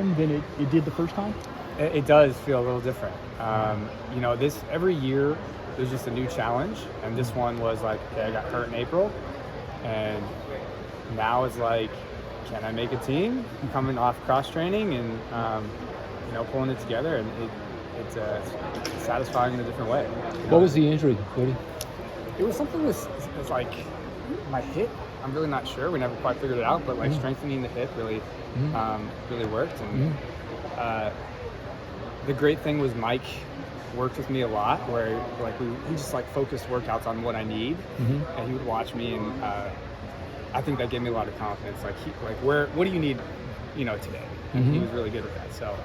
than it did the first time? It does feel a little different. This every year there's just a new challenge, and this one was like, okay, I got hurt in April, and now it's like, can I make a team? I'm coming off cross training and pulling it together, and it's satisfying in a different way. What was the injury, Cody? It was something that's like my hip. I'm really not sure. We never quite figured it out, but like strengthening the hip really worked. And the great thing was Mike worked with me a lot, where like we just like focused workouts on what I need, and he would watch me, and I think that gave me a lot of confidence. Like what do you need, today? And he was really good at that. So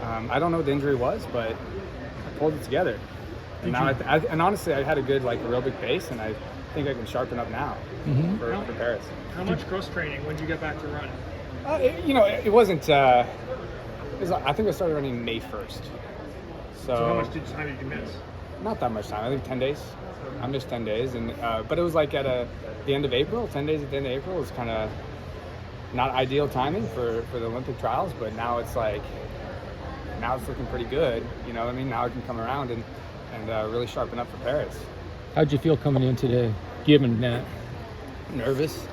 I don't know what the injury was, but I pulled it together. And now and honestly, I had a good like aerobic base, and I think I can sharpen up now for Paris. How much cross training when did you get back to running? It wasn't. I think I started running May 1st. So how much time did you miss? Not that much time. I think 10 days. I missed 10 days, and but it was like at the end of April. 10 days at the end of April was kind of not ideal timing for the Olympic trials, but now it's like now it's looking pretty good. You know what I mean? Now I can come around and really sharpen up for Paris. How'd you feel coming in today, given that? Nervous.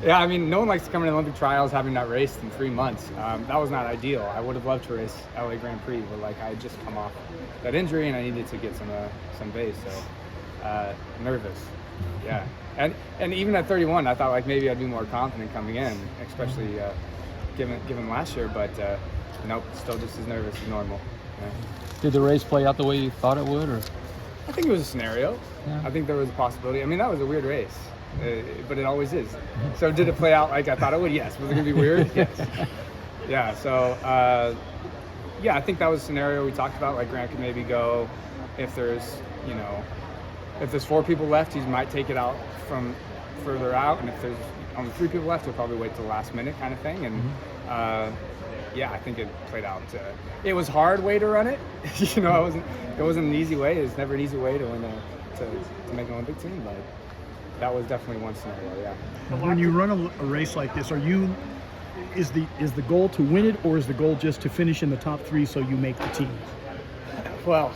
Yeah, I mean, no one likes to come into Olympic trials having not raced in 3 months. That was not ideal. I would have loved to race LA Grand Prix, but like I had just come off that injury and I needed to get some base. So nervous. Yeah, and even at 31, I thought like maybe I'd be more confident coming in, especially given last year. But nope, still just as nervous as normal. Yeah. Did the race play out the way you thought it would, or? I think it was a scenario. Yeah. I think there was a possibility. I mean, that was a weird race, but it always is. So did it play out like I thought it would? Yes. Was it going to be weird? Yes. Yeah, so, I think that was a scenario we talked about. Like Grant could maybe go if there's 4 people left, he might take it out from further out. And if there's only 3 people left, he'll probably wait till the last minute kind of thing. And I think it played out. It was a hard way to run it. It wasn't an easy way. It's never an easy way to win to make an Olympic team, but that was definitely one scenario. Yeah. When you run a race like this, is the goal to win it, or is the goal just to finish in the top 3 so you make the team? Well,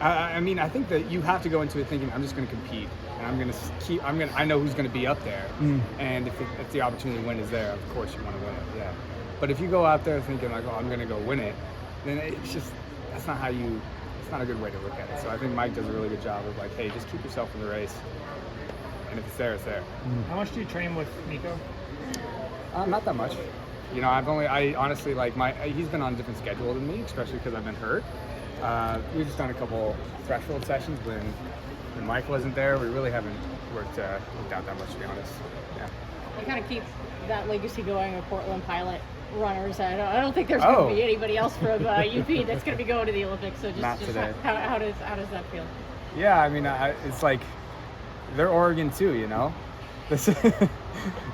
I mean, I think that you have to go into it thinking I'm just going to compete, and I know who's going to be up there, and if the opportunity to win is there, of course you want to win it. Yeah. But if you go out there thinking like, oh, I'm going to go win it, then it's not a good way to look at it. So I think Mike does a really good job of like, hey, just keep yourself in the race, and if it's there, it's there. How much do you train with Nico? Not that much. I honestly like he's been on a different schedule than me, especially because I've been hurt. We've just done a couple threshold sessions when Mike wasn't there. We really haven't worked out that much, to be honest. Yeah. You kind of keep that legacy going of Portland Pilot runners. I don't think there's going to be anybody else from UP that's going to be going to the Olympics. So just how does that feel? Yeah, I mean, it's like they're Oregon too,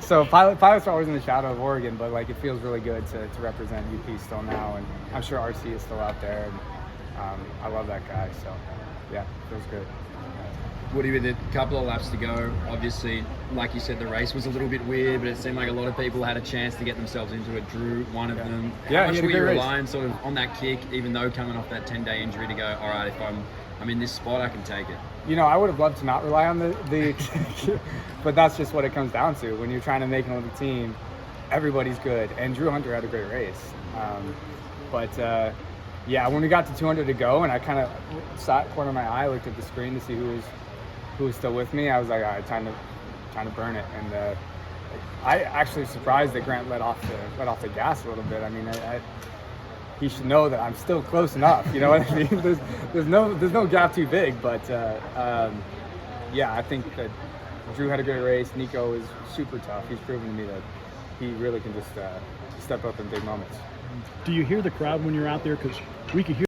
So pilots are always in the shadow of Oregon, but like it feels really good to represent UP still now, and I'm sure RC is still out there, and I love that guy. So yeah, it feels good. Woody, with a couple of laps to go, obviously, like you said, the race was a little bit weird, but it seemed like a lot of people had a chance to get themselves into it. Drew, one of them. Yeah, how much were you relying sort of on that kick, even though coming off that 10-day injury, to go, all right, if I'm in this spot, I can take it? I would have loved to not rely on the but that's just what it comes down to. When you're trying to make an Olympic team, everybody's good, and Drew Hunter had a great race. When we got to 200 to go, and I kind of sat corner of my eye, looked at the screen to see who was still with me, I was like, all right, time to burn it. And I actually surprised that Grant let off the gas a little bit. I mean, he should know that I'm still close enough. You know what I mean? There's no gap too big, but I think that Drew had a great race. Nico is super tough. He's proven to me that he really can just step up in big moments. Do you hear the crowd when you're out there? Because we could hear